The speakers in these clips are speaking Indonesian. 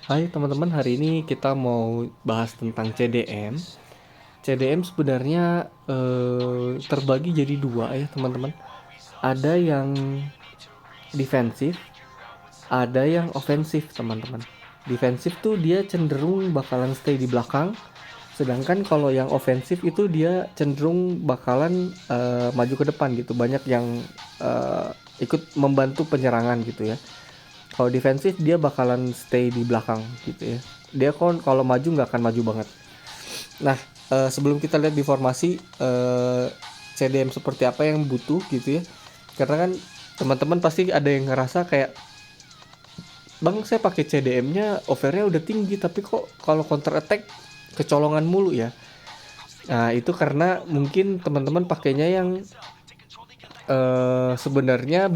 Hai teman-teman, hari ini kita mau bahas tentang CDM. CDM sebenarnya terbagi jadi dua ya teman-teman. Ada yang defensif, ada yang ofensif teman-teman. Defensif tuh dia cenderung bakalan stay di belakang, sedangkan kalau yang ofensif itu dia cenderung bakalan maju ke depan gitu. Banyak yang ikut membantu penyerangan gitu ya. Kalau defensif dia bakalan stay di belakang gitu ya. Dia kalau maju nggak akan maju banget. Nah, sebelum kita lihat di formasi CDM seperti apa yang butuh gitu ya. Karena kan teman-teman pasti ada yang ngerasa kayak, "Bang, saya pakai CDM-nya overnya udah tinggi tapi kok kalau counter attack kecolongan mulu ya." Nah, itu karena mungkin teman-teman pakainya yang sebenarnya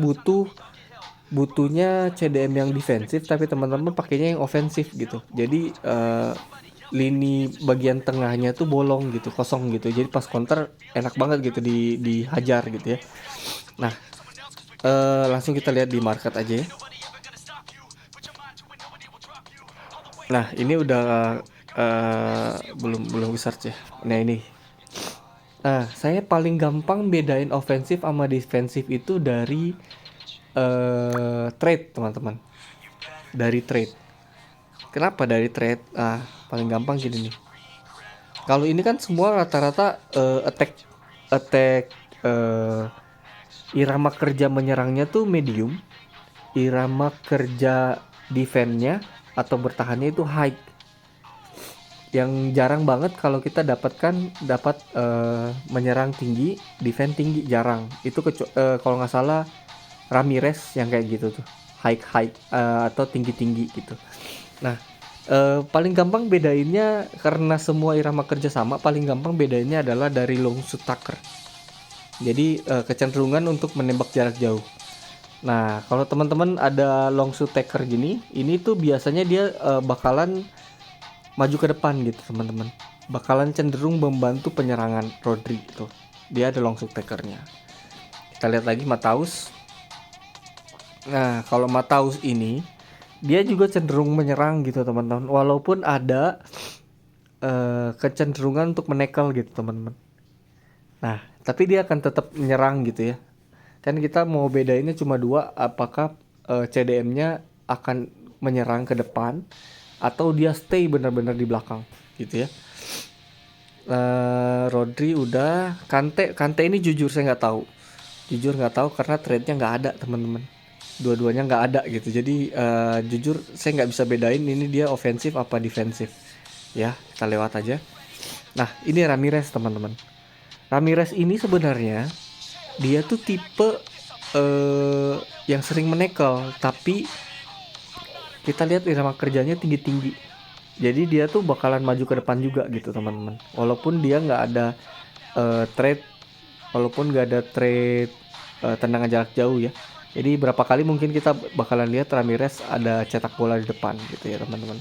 butuhnya CDM yang defensif tapi teman-teman pakainya yang ofensif gitu. Jadi lini bagian tengahnya tuh bolong gitu, kosong gitu. Jadi pas counter enak banget gitu dihajar gitu ya. Nah, langsung kita lihat di market aja ya. Nah, ini udah belum research ya. Nah, ini. Nah, saya paling gampang bedain ofensif sama defensif itu dari trade, teman-teman. Dari trade. Kenapa dari trade? Paling gampang gini nih. Kalau ini kan semua rata-rata attack irama kerja menyerangnya tuh medium, irama kerja defense-nya atau bertahannya itu high. Yang jarang banget kalau kita dapat menyerang tinggi, defense tinggi, jarang. Itu kalau nggak salah Ramirez yang kayak gitu tuh, high atau tinggi gitu. Nah, paling gampang bedainnya karena semua irama kerja sama, paling gampang bedainnya adalah dari long shoot taker. Jadi kecenderungan untuk menembak jarak jauh. Nah, kalau teman-teman ada long shoot taker gini, ini tuh biasanya dia bakalan maju ke depan gitu, teman-teman. Bakalan cenderung membantu penyerangan Rodri itu. Dia ada long shoot takernya. Kita lihat lagi Mataus. Nah, kalau Mataus ini dia juga cenderung menyerang gitu, teman-teman. Walaupun ada kecenderungan untuk menekel gitu, teman-teman. Nah, tapi dia akan tetap menyerang gitu ya. Kan kita mau bedainnya cuma dua, apakah CDM-nya akan menyerang ke depan atau dia stay benar-benar di belakang gitu ya. Rodri udah, Kante ini jujur saya nggak tahu. Jujur nggak tahu karena trade-nya nggak ada, teman-teman. Dua-duanya nggak ada gitu. Jadi jujur saya nggak bisa bedain ini dia ofensif apa defensif. Ya, kita lewat aja. Nah, ini Ramirez, teman-teman. Ramirez ini sebenarnya dia tuh tipe yang sering menekel, tapi kita lihat irama kerjanya tinggi-tinggi. Jadi dia tuh bakalan maju ke depan juga gitu, teman-teman. Walaupun dia nggak ada trade, walaupun nggak ada trade tendangan jarak jauh ya. Jadi berapa kali mungkin kita bakalan lihat Ramirez ada cetak bola di depan gitu ya, teman-teman.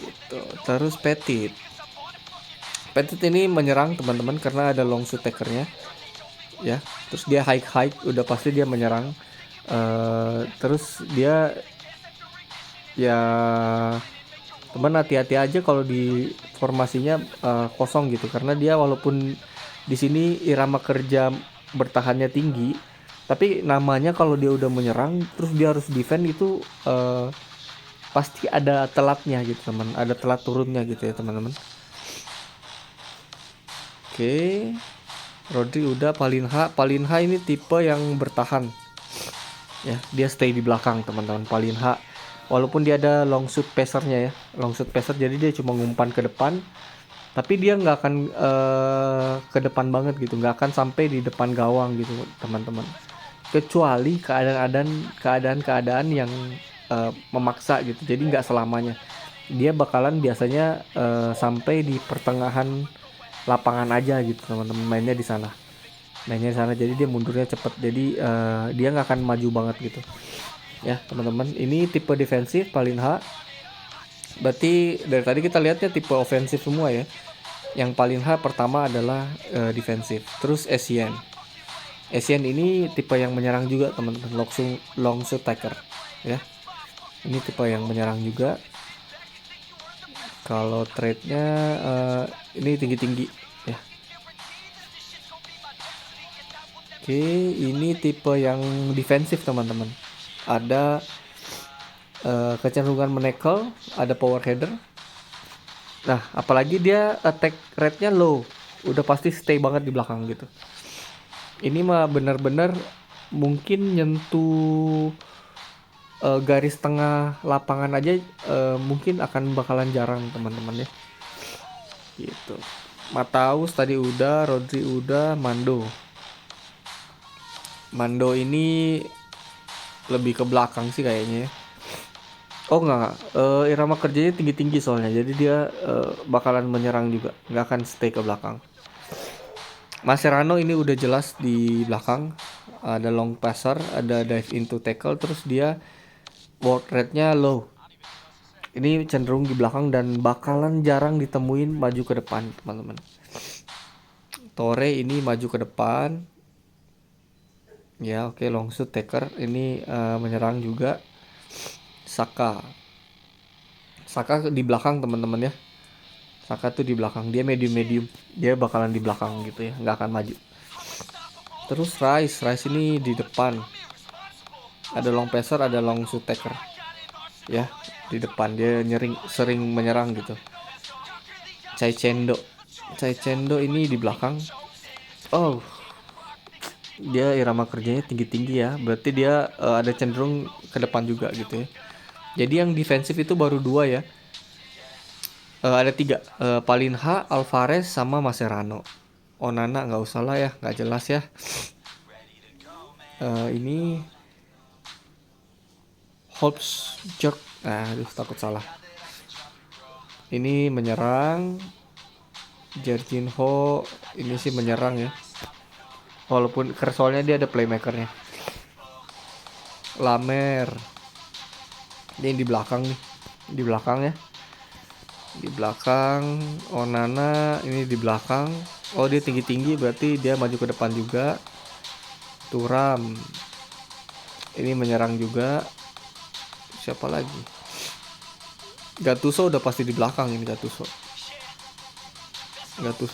Gitu. Terus Petit. Petit ini menyerang, teman-teman, karena ada long shoot takernya ya. Terus dia high udah pasti dia menyerang. Terus dia ya, teman, hati-hati aja kalau di formasinya kosong gitu, karena dia walaupun di sini irama kerja bertahannya tinggi, tapi namanya kalau dia udah menyerang terus dia harus defend itu pasti ada telatnya gitu, teman, ada telat turunnya gitu ya, teman-teman. Oke, Rodri udah. Palinha ini tipe yang bertahan ya, dia stay di belakang, teman-teman. Palinha walaupun dia ada long shoot passernya ya, long shoot passer, jadi dia cuma ngumpan ke depan, tapi dia nggak akan ke depan banget gitu, nggak akan sampai di depan gawang gitu, teman-teman. Kecuali keadaan yang memaksa gitu, jadi nggak selamanya. Dia bakalan biasanya sampai di pertengahan lapangan aja gitu, teman-teman, mainnya di sana, jadi dia mundurnya cepet, jadi dia nggak akan maju banget gitu ya, teman-teman. Ini tipe defensif Palinha. Berarti dari tadi kita lihatnya tipe ofensif semua ya. Yang Palinha pertama adalah defensif. Terus Essien ini tipe yang menyerang juga, teman-teman, long shoot taker ya. Ini tipe yang menyerang juga. Kalau trade-nya ini tinggi-tinggi ya. Oke, ini tipe yang defensif teman-teman. Ada kecenderungan menekel, ada power header. Nah, apalagi dia attack rate-nya low, udah pasti stay banget di belakang gitu. Ini mah bener-bener mungkin nyentuh garis tengah lapangan aja mungkin akan bakalan jarang teman-teman ya. Gitu. Mataus tadi udah, Rodri udah, Mando. Mando ini lebih ke belakang sih kayaknya ya. Oh enggak. Irama kerjanya tinggi-tinggi soalnya, jadi dia bakalan menyerang juga, nggak akan stay ke belakang. Mascherano ini udah jelas di belakang, ada long passer, ada dive into tackle, terus dia work rate-nya low. Ini cenderung di belakang dan bakalan jarang ditemuin maju ke depan teman-teman. Torre ini maju ke depan. Ya oke, long shoot taker ini menyerang juga. Saka di belakang teman-teman ya. Saka tuh di belakang, dia medium, dia bakalan di belakang gitu ya, nggak akan maju. Terus Rice ini di depan, ada long passer, ada long shoot taker ya, di depan dia sering menyerang gitu. Chai Chendo ini di belakang. Oh, dia irama kerjanya tinggi-tinggi ya, berarti dia ada cenderung ke depan juga gitu ya. Jadi yang defensif itu baru 2 ya. Ada 3, Palinha, Alvarez sama Mascherano. Onana nggak usah lah ya, nggak jelas ya. Ini Hobbs Jerk, aduh takut salah. Ini menyerang. Jorginho ini sih menyerang ya. Walaupun soalnya dia ada playmakernya. Lamer. Ini di belakang nih. Di belakang ya. Di belakang. Onana ini di belakang. Oh dia tinggi-tinggi berarti dia maju ke depan juga. Thuram. Ini menyerang juga. Siapa lagi? Gattuso udah pasti di belakang ini Gattuso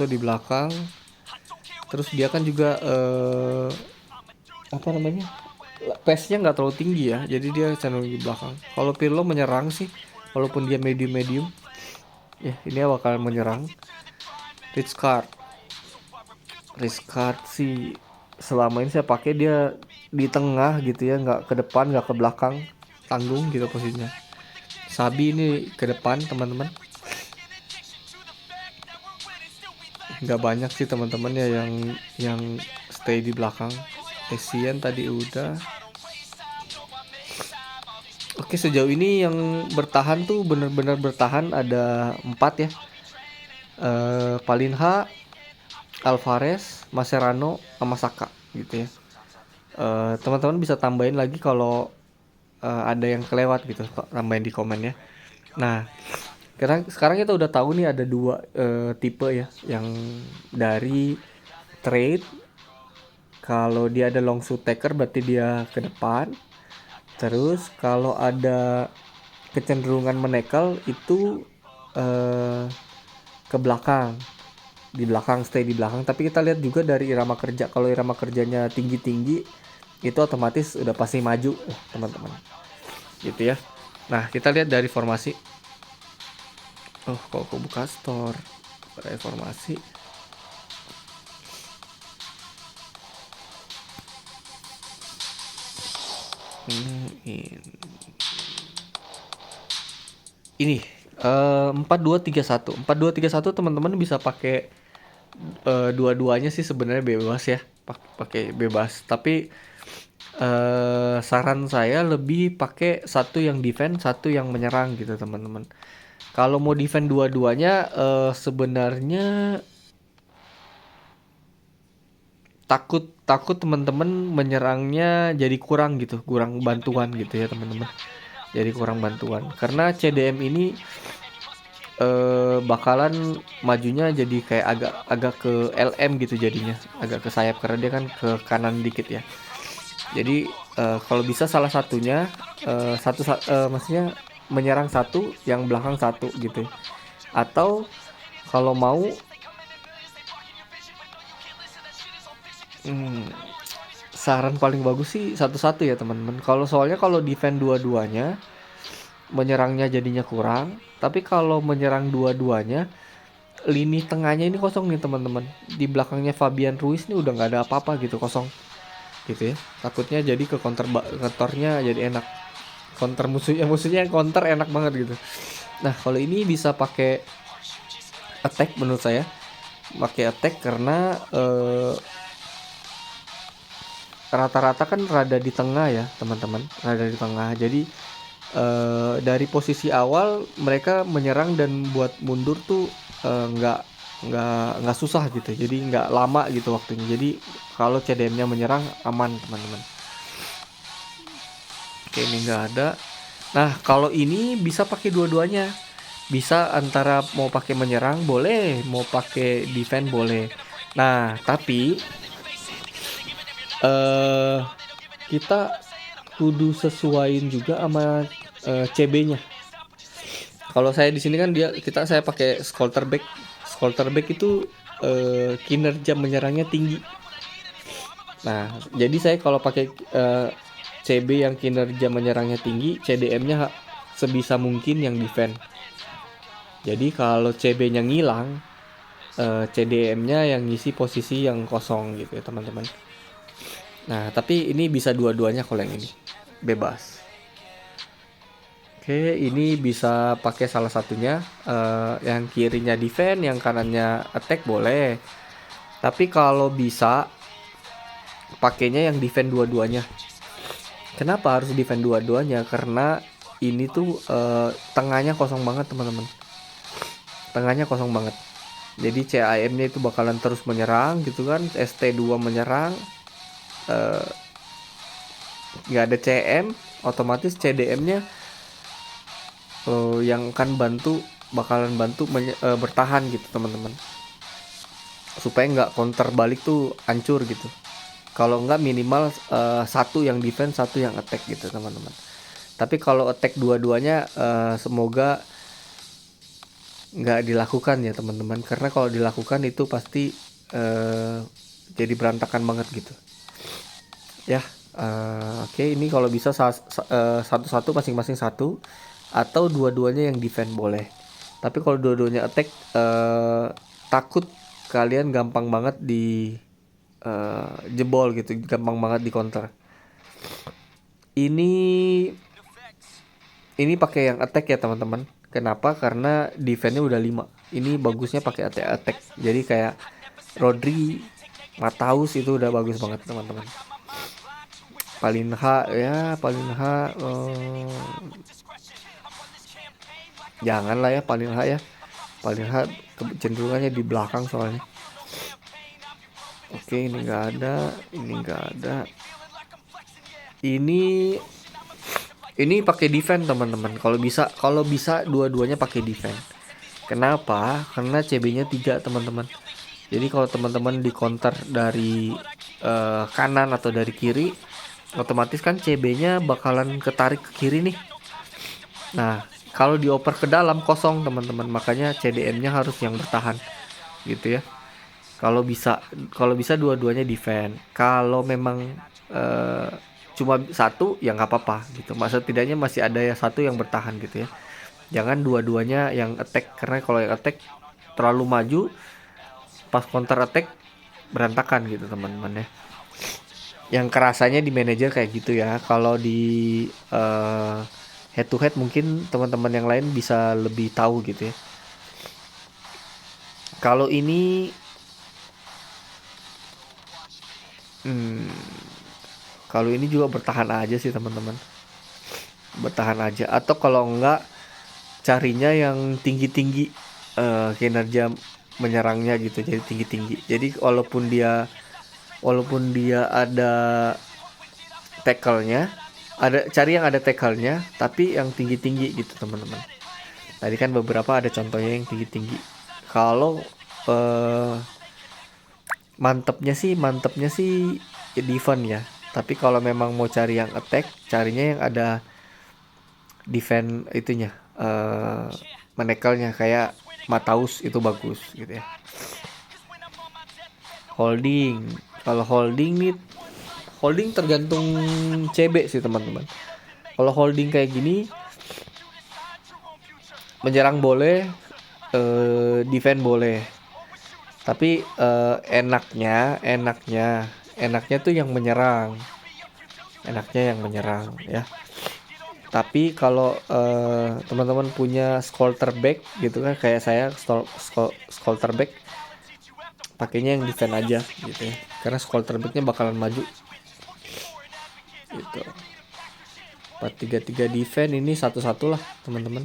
di belakang. Terus dia kan juga apa namanya, pace-nya nggak terlalu tinggi ya, jadi dia cenderung di belakang. Kalau Pirlo menyerang sih, walaupun dia medium ya, ini bakal menyerang. Rizkard sih selama ini saya pakai dia di tengah gitu ya, nggak ke depan nggak ke belakang, tanggung gitu posisinya. Sabi ini ke depan teman-teman. Nggak banyak sih teman-teman ya yang stay di belakang. Essien tadi udah. Oke, sejauh ini yang bertahan tuh benar-benar bertahan ada 4 ya. Palinha, Alvarez, Mascherano, sama Saka gitu ya. Teman-teman bisa tambahin lagi kalau ada yang kelewat gitu, tambahin di komen ya. Nah, sekarang kita udah tahu nih ada 2 tipe ya, yang dari trade. Kalau dia ada long shoot taker berarti dia ke depan. Terus kalau ada kecenderungan menekel itu ke belakang. Di belakang, stay di belakang. Tapi kita lihat juga dari irama kerja. Kalau irama kerjanya tinggi-tinggi itu otomatis udah pasti maju teman-teman. Gitu ya. Nah, kita lihat dari formasi. Oh, kok aku buka store. Dari formasi. Ini 4231. 4231 teman-teman bisa pakai dua-duanya sih sebenarnya bebas ya. Pakai bebas. Tapi saran saya lebih pakai satu yang defense, satu yang menyerang gitu teman-teman. Kalau mau defense dua-duanya sebenarnya takut teman-teman menyerangnya jadi kurang gitu, kurang bantuan gitu ya teman-teman. Jadi kurang bantuan karena CDM ini bakalan majunya jadi kayak agak ke LM gitu jadinya, agak ke sayap karena dia kan ke kanan dikit ya. Jadi kalau bisa salah satunya maksudnya menyerang satu, yang belakang satu gitu. Atau kalau mau hmm, saran paling bagus sih satu-satu ya teman-teman. Soalnya kalau defend dua-duanya, menyerangnya jadinya kurang. Tapi kalau menyerang dua-duanya, lini tengahnya ini kosong nih teman-teman. Di belakangnya Fabian Ruiz nih udah nggak ada apa-apa gitu, kosong gitu ya. Takutnya jadi ke counternya jadi enak. Musuhnya counter enak banget gitu. Nah kalau ini bisa pakai attack menurut saya, pakai attack karena rata-rata kan rada di tengah ya teman-teman, rada di tengah. Jadi dari posisi awal mereka menyerang dan buat mundur tuh nggak susah gitu, jadi nggak lama gitu waktunya. Jadi kalau CDM-nya menyerang aman teman-teman. Oke, ini nggak ada. Nah kalau ini bisa pakai dua-duanya, bisa antara mau pakai menyerang boleh, mau pakai defend boleh. Nah tapi kita kudu sesuaiin juga sama CB-nya. Kalau saya di sini kan saya pakai Schlotterbeck. Schlotterbeck itu kinerja menyerangnya tinggi. Nah, jadi saya kalau pakai CB yang kinerja menyerangnya tinggi, CDM-nya sebisa mungkin yang defend. Jadi kalau CB-nya ngilang, CDM-nya yang ngisi posisi yang kosong gitu ya teman-teman. Nah, tapi ini bisa dua-duanya kalau yang ini. Bebas. Oke, ini bisa pakai salah satunya, yang kirinya defend, yang kanannya attack boleh. Tapi kalau bisa pakainya yang defend dua-duanya. Kenapa harus defend dua-duanya? Karena ini tuh tengahnya kosong banget teman-teman. Tengahnya kosong banget. Jadi CAM-nya itu bakalan terus menyerang gitu kan. ST2 menyerang, nggak ada CM, otomatis CDM-nya yang akan bakalan bantu bertahan gitu teman-teman, supaya nggak counter balik tuh hancur gitu. Kalau nggak minimal satu yang defense, satu yang attack gitu teman-teman. Tapi kalau attack dua-duanya semoga nggak dilakukan ya teman-teman, karena kalau dilakukan itu pasti jadi berantakan banget gitu ya. Oke, ini kalau bisa satu-satu, masing-masing satu, atau dua-duanya yang defend boleh. Tapi kalau dua-duanya attack, takut kalian gampang banget di jebol gitu, gampang banget di counter. Ini pakai yang attack ya teman-teman. Kenapa? Karena defense-nya udah 5. Ini bagusnya pakai attack. Jadi kayak Rodri, Mataus itu udah bagus banget teman-teman. Paling H janganlah ya paling H cenderungannya di belakang soalnya. Oke, ini nggak ada. Ini pakai defense teman-teman. Kalau bisa dua-duanya pakai defense. Kenapa? Karena CB-nya 3 teman-teman. Jadi kalau teman-teman di counter dari kanan atau dari kiri, otomatis kan CB-nya bakalan ketarik ke kiri nih. Nah, kalau dioper ke dalam kosong teman-teman, makanya CDM-nya harus yang bertahan gitu ya. Kalau bisa dua-duanya defend. Kalau memang cuma satu ya nggak apa-apa gitu. Maksud tidaknya masih ada ya satu yang bertahan gitu ya. Jangan dua-duanya yang attack, karena kalau yang attack terlalu maju, pas counter attack berantakan gitu teman-teman ya. Yang kerasanya di manajer kayak gitu ya. Kalau di head to head mungkin teman-teman yang lain bisa lebih tahu gitu ya. Kalau ini kalau ini juga bertahan aja sih teman-teman. Bertahan aja, atau kalau enggak carinya yang tinggi-tinggi kinerja menyerangnya gitu, jadi tinggi-tinggi. Jadi walaupun dia ada tackle-nya, cari yang ada tackle-nya tapi yang tinggi-tinggi gitu teman-teman. Tadi kan beberapa ada contohnya yang tinggi-tinggi. Kalau mantepnya sih defend ya. Tapi kalau memang mau cari yang attack, carinya yang ada defense itunya, menekelnya kayak Mataus itu bagus gitu ya. Holding, kalau holding tergantung CB sih teman-teman. Kalau holding kayak gini, menyerang boleh, defense boleh. Tapi enaknya tuh yang menyerang. Enaknya yang menyerang ya. Tapi kalau teman-teman punya Scholterback gitu kan, kayak saya Scholterback, pakainya yang defense aja gitu ya. Karena Scholterbacknya bakalan maju. Gitu. 4-3-3 defense ini satu-satu lah teman-teman.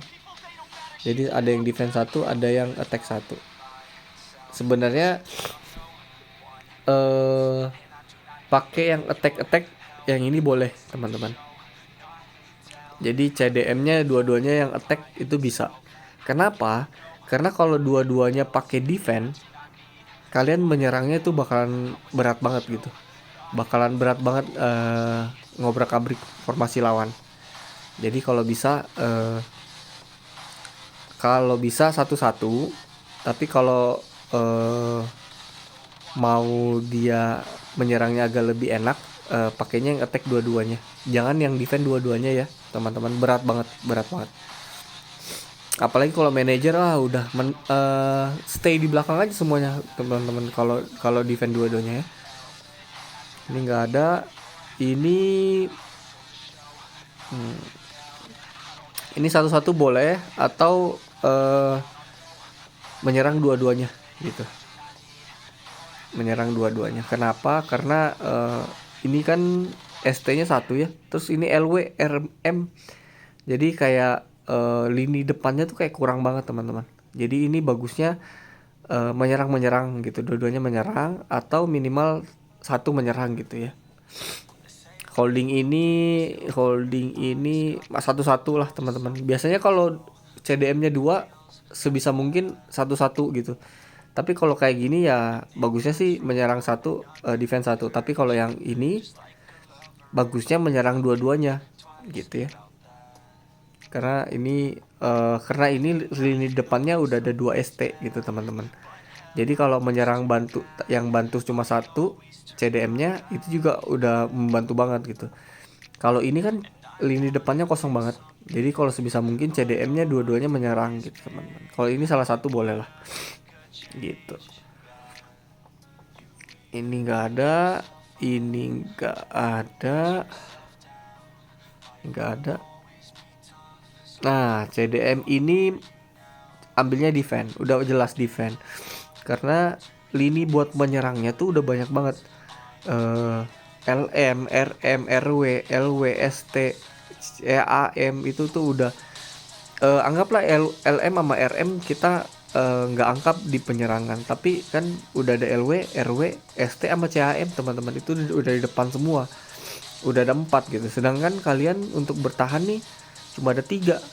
Jadi ada yang defense satu, ada yang attack satu. Sebenarnya pakai yang attack yang ini boleh teman-teman. Jadi CDM-nya dua-duanya yang attack itu bisa. Kenapa? Karena kalau dua-duanya pakai defense, kalian menyerangnya itu bakalan berat banget gitu. Bakalan berat banget ngobrak-abrik formasi lawan. Jadi kalau bisa satu-satu, tapi kalau mau dia menyerangnya agak lebih enak, pakainya yang attack dua-duanya. Jangan yang defense dua-duanya ya, teman-teman. Berat banget. Apalagi kalau manajer udah stay di belakang aja semuanya, teman-teman. Kalau defense dua-duanya ya. Ini nggak ada. Ini satu-satu boleh atau menyerang dua-duanya gitu. Menyerang dua-duanya. Kenapa? Karena ini kan ST-nya satu ya. Terus ini LW RM. Jadi kayak lini depannya tuh kayak kurang banget teman-teman. Jadi ini bagusnya menyerang gitu. Dua-duanya menyerang atau minimal satu menyerang gitu ya. Holding ini satu-satu lah teman-teman. Biasanya kalau CDM-nya 2 sebisa mungkin satu-satu gitu. Tapi kalau kayak gini ya bagusnya sih menyerang satu, defense satu. Tapi kalau yang ini bagusnya menyerang dua-duanya gitu ya. Karena ini lini depannya udah ada 2 ST gitu teman-teman. Jadi kalau menyerang yang bantu cuma satu, CDM-nya itu juga udah membantu banget gitu. Kalau ini kan lini depannya kosong banget. Jadi kalau sebisa mungkin CDM-nya dua-duanya menyerang gitu teman-teman. Kalau ini salah satu boleh lah. Gitu. Ini nggak ada. Nah, CDM ini ambilnya defense. Udah jelas defense. Karena lini buat menyerangnya tuh udah banyak banget. LM, RM, RW, LW, ST, AM itu tuh udah anggaplah LM sama RM kita nggak angkat di penyerangan, tapi kan udah ada LW, RW, ST sama CAM teman-teman, itu udah di depan semua, udah ada 4 gitu. Sedangkan kalian untuk bertahan nih cuma ada 3.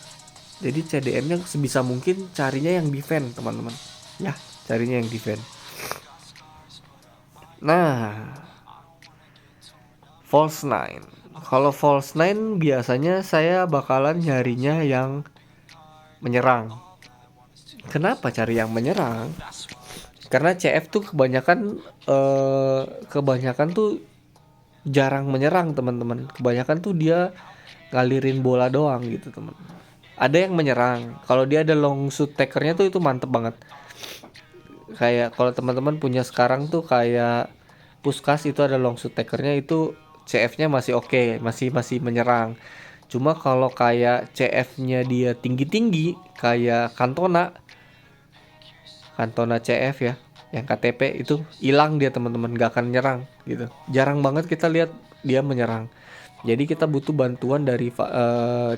Jadi CDM-nya sebisa mungkin carinya yang defense teman-teman ya, carinya yang defense. Nah, false 9. Kalau false 9 biasanya saya bakalan nyarinya yang menyerang. Kenapa cari yang menyerang? Karena CF tuh kebanyakan tuh jarang menyerang teman-teman. Kebanyakan tuh dia ngalirin bola doang gitu teman. Ada yang menyerang. Kalau dia ada long shoot takernya tuh itu mantep banget. Kayak kalau teman-teman punya sekarang tuh kayak Puskas itu ada long shoot takernya, itu CF-nya masih oke, masih menyerang. Cuma kalau kayak CF-nya dia tinggi-tinggi kayak Cantona CF ya, yang KTP itu hilang dia teman-teman, gak akan nyerang gitu. Jarang banget kita lihat dia menyerang. Jadi kita butuh bantuan dari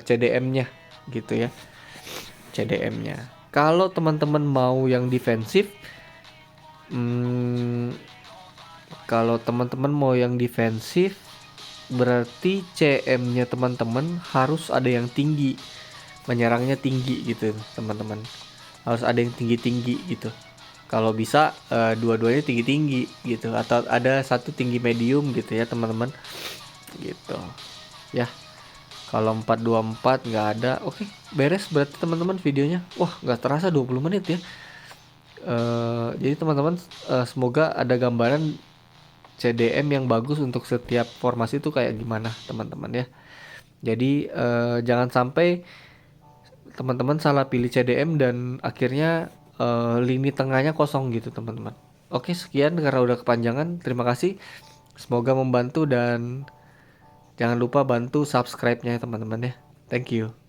CDM-nya gitu ya. CDM-nya. Kalau teman-teman mau yang defensif, berarti CM-nya teman-teman harus ada yang tinggi, menyerangnya tinggi gitu teman-teman. Harus ada yang tinggi-tinggi gitu. Kalau bisa dua-duanya tinggi-tinggi gitu, atau ada satu tinggi medium gitu ya teman-teman. gitu ya. Kalau 424 nggak ada, oke, beres berarti teman-teman videonya. Wah, nggak terasa 20 menit ya. Jadi teman-teman, semoga ada gambaran CDM yang bagus untuk setiap formasi itu kayak gimana teman-teman ya. Jadi jangan sampai teman-teman salah pilih CDM dan akhirnya lini tengahnya kosong gitu teman-teman. Oke, sekian karena udah kepanjangan. Terima kasih. Semoga membantu dan jangan lupa bantu subscribe-nya ya teman-teman ya. Thank you.